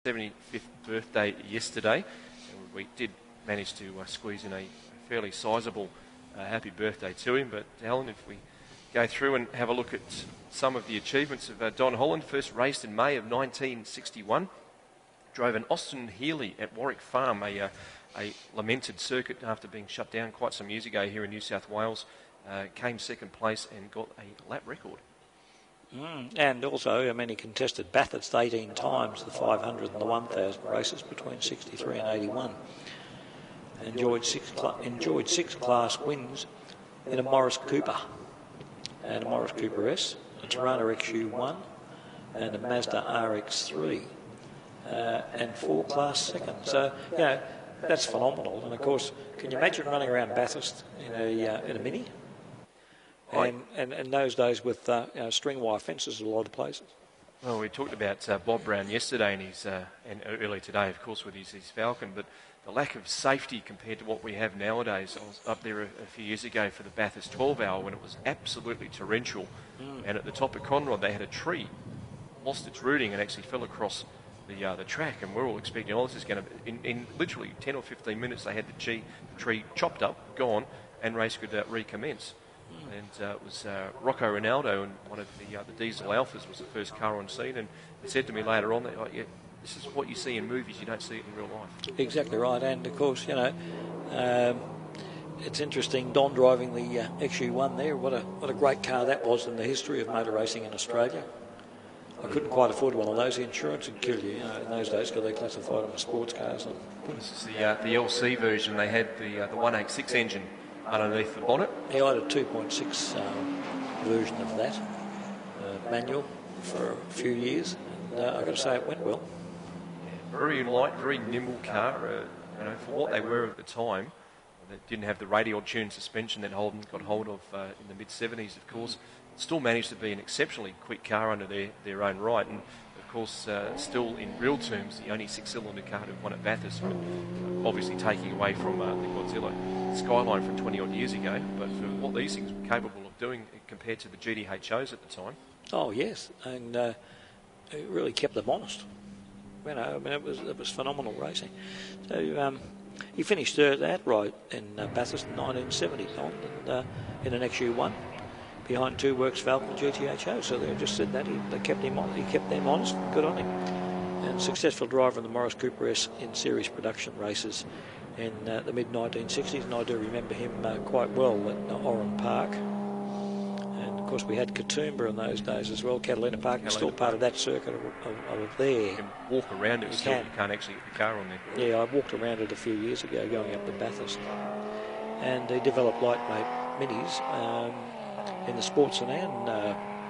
75th birthday yesterday. And we did manage to squeeze in a fairly sizable happy birthday to him. But Alan, if we go through and have a look at some of the achievements of Don Holland, first raced in May of 1961, drove an Austin Healey at Warwick Farm, a lamented circuit after being shut down quite some years ago here in New South Wales, came second place and got a lap record. And also, I mean, he contested Bathurst 18 times, the 500 and the 1,000 races between 63 and 81. Enjoyed six class wins in a Morris Cooper and a Morris Cooper S, a Tirana XU1 and a Mazda RX3 and 4 class seconds. So, you know, that's phenomenal. And of course, can you imagine running around Bathurst in a Mini? And in those days with string wire fences at a lot of places. Well, we talked about Bob Brown yesterday and earlier today, of course, with his Falcon, but the lack of safety compared to what we have nowadays. I was up there a few years ago for the Bathurst 12-hour when it was absolutely torrential, and at the top of Conrod they had a tree, lost its rooting and actually fell across the track, and we're all expecting, this is going to, in literally 10 or 15 minutes they had the tree chopped up, gone, and race could recommence. And it was Rocco Ronaldo, and one of the diesel Alphas was the first car on scene, and he said to me later on that, this is what you see in movies, you don't see it in real life. Exactly right, and of course, it's interesting, Don driving the XU1 there, what a great car that was in the history of motor racing in Australia. I couldn't quite afford one of those. The insurance would kill you, in those days, because they classified them as sports cars. This is the LC version. They had the 186 engine underneath the bonnet. Yeah, I had a 2.6 version of that, manual, for a few years. And I've got to say, it went well. Yeah, very light, very nimble car. For what they were at the time, they didn't have the radial tuned suspension that Holden got hold of in the mid-70s, of course. Still managed to be an exceptionally quick car under their own right, and of course still in real terms the only 6-cylinder car to have won at Bathurst, obviously taking away from the Godzilla Skyline from 20 odd years ago, but for what these things were capable of doing compared to the GTHOs at the time. Oh yes, and it really kept them honest. It was phenomenal racing. So he finished third outright in Bathurst in 1970 and in an XU1. Behind two Works Falcon GTHO, so they just said that they kept him on. He kept them honest. Good on him. And successful driver in the Morris Cooper S in series production races in the mid 1960s, and I do remember him quite well at Oran Park. And of course we had Katoomba in those days as well. Catalina Park is still part of that circuit of there. You can walk around it. You can't actually get the car on there. Yeah, I walked around it a few years ago, going up to Bathurst, and they developed lightweight minis. In the sports and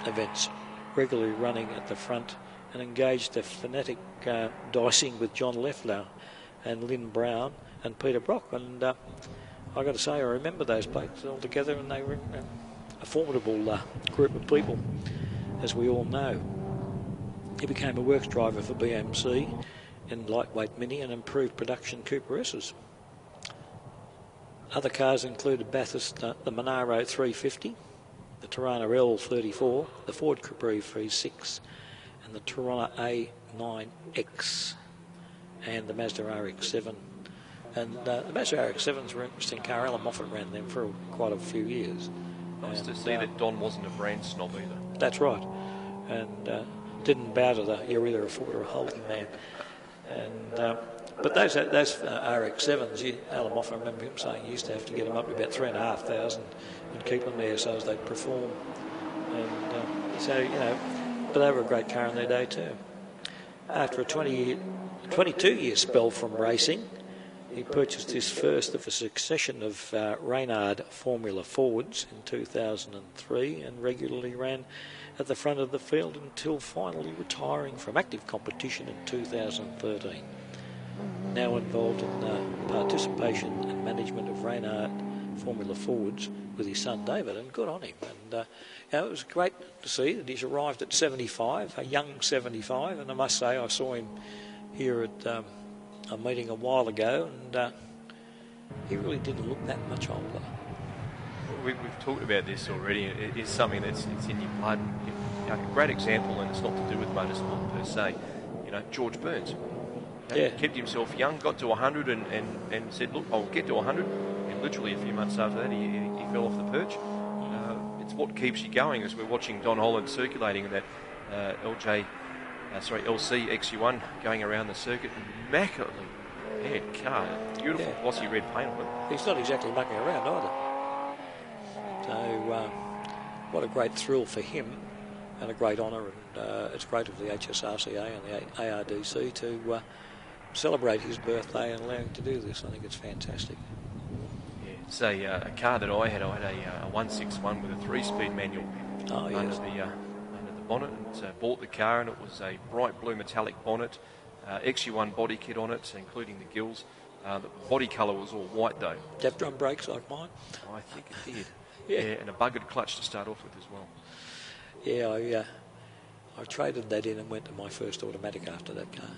events, regularly running at the front, and engaged a frenetic dicing with John Leffler and Lynn Brown and Peter Brock. And I've got to say, I remember those blokes all together, and they were a formidable group of people, as we all know. He became a works driver for BMC in lightweight mini and improved production Cooper S's. Other cars included Bathurst, the Monaro 350, the Tirana L34, the Ford Capri 36, and the Tirana A9X, and the Mazda RX-7. And the Mazda RX-7s were an interesting car. Alan Moffat ran them for quite a few years. Nice to see that Don wasn't a brand snob either. That's right. And didn't bow to you're either a Ford or a Holden man. And but those RX-7s, Alan Moffat, I remember him saying he used to have to get them up to about 3,500 and keep them there so as they'd perform. And but they were a great car in their day too. After a 22-year spell from racing, he purchased his first of a succession of Reynard Formula Fords in 2003 and regularly ran at the front of the field until finally retiring from active competition in 2013. Now involved in participation and management of Reynard Formula Fords with his son David, and good on him. And it was great to see that he's arrived at 75, a young 75, and I must say I saw him here at a meeting a while ago, and he really didn't look that much older. We've talked about this already. It is something it's in your blood. A great example, and it's not to do with motorsport per se. George Burns. Kept himself young, got to 100 and said, look, I'll get to 100. And literally a few months after that, he fell off the perch. It's what keeps you going as we're watching Don Holland circulating in that LC XU1 going around the circuit. Immaculately paired car. Beautiful glossy red paint on it. He's not exactly mucking around either. So what a great thrill for him and a great honour, and it's great of the HSRCA and the ARDC to celebrate his birthday and allow him to do this. I think it's fantastic. Yeah, it's a car that I had. I had a 161 with a 3-speed manual under the bonnet, and bought the car, and it was a bright blue metallic bonnet, XU1 body kit on it, including the gills. The body colour was all white though. Did you have drum brakes like mine? I think it did. Yeah, and a buggered clutch to start off with as well. Yeah, I traded that in and went to my first automatic after that car.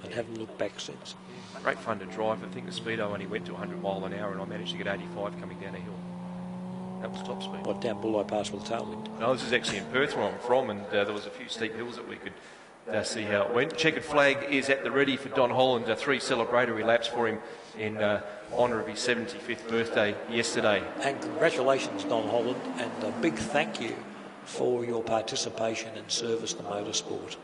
And haven't looked back since. Yeah, great fun to drive. I think the speedo only went to 100 mile an hour, and I managed to get 85 coming down a hill. That was top speed. What, down Bulleye Pass with a tailwind? No, this is actually in Perth where I'm from, and there was a few steep hills that we could see how it went. Checkered flag is at the ready for Don Holland. 3 celebratory laps for him in honour of his 75th birthday yesterday. And congratulations, Don Holland, and a big thank you for your participation and service to motorsport.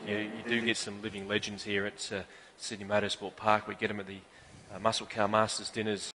Yeah, you do get some living legends here at Sydney Motorsport Park. We get them at the Muscle Car Masters dinners